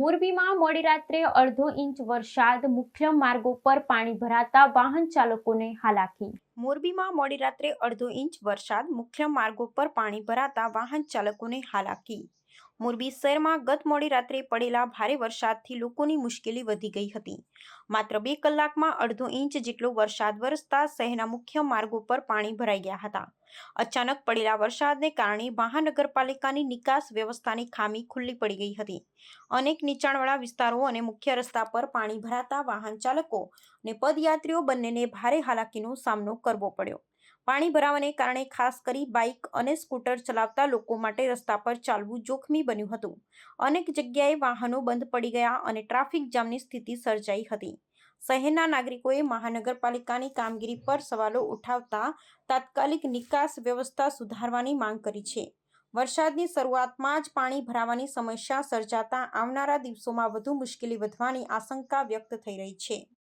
મોરબીમાં મોડી રાત્રે અડધો ઇંચ વરસાદ, મુખ્ય માર્ગો પર પાણી ભરાતા વાહન ચાલકોને હાલાકી. મોરબીમાં મોડી રાત્રે અડધો ઇંચ વરસાદ, મુખ્ય માર્ગો પર પાણી ભરાતા વાહન ચાલકોને હાલાકી. મોરબી શહેરમાં ગત મોડી રાત્રે પડેલા ભારે વરસાદથી લોકોની મુશ્કેલી વધી ગઈ હતી. માત્ર 2 કલાકમાં અડધો ઇંચ જેટલો વરસાદ વરસતા શહેરના મુખ્ય માર્ગો પર પાણી ભરાઈ ગયા હતા. અચાનક પડેલા વરસાદને કારણે મહાનગરપાલિકાની નિકાસ વ્યવસ્થાની ખામી ખુલ્લી પડી ગઈ હતી. અનેક નીચાણવાળા વિસ્તારો અને મુખ્ય રસ્તા પર પાણી ભરાતા વાહન ચાલકો અને પદયાત્રીઓ બંનેને ભારે હાલાકીનો સામનો કરવો પડ્યો. પાણી ભરાવાને કારણે ખાસ કરી બાઇક અને સ્કૂટર ચલાવતા લોકો માટે રસ્તા પર ચાલવું જોખમી બન્યું હતું. અનેક જગ્યાએ વાહનો બંધ પડી ગયા અને ટ્રાફિક જામની સ્થિતિ સર્જાઈ હતી. શહેરના નાગરિકોએ મહાનગરપાલિકાની કામગીરી પર સવાલો ઉઠાવતા તાત્કાલિક નિકાસ વ્યવસ્થા સુધારવાની માંગ કરી છે. વરસાદની શરૂઆતમાં જ પાણી ભરાવાની સમસ્યા સર્જાતા આવનારા દિવસોમાં વધુ મુશ્કેલી વધવાની આશંકા વ્યક્ત થઈ રહી છે.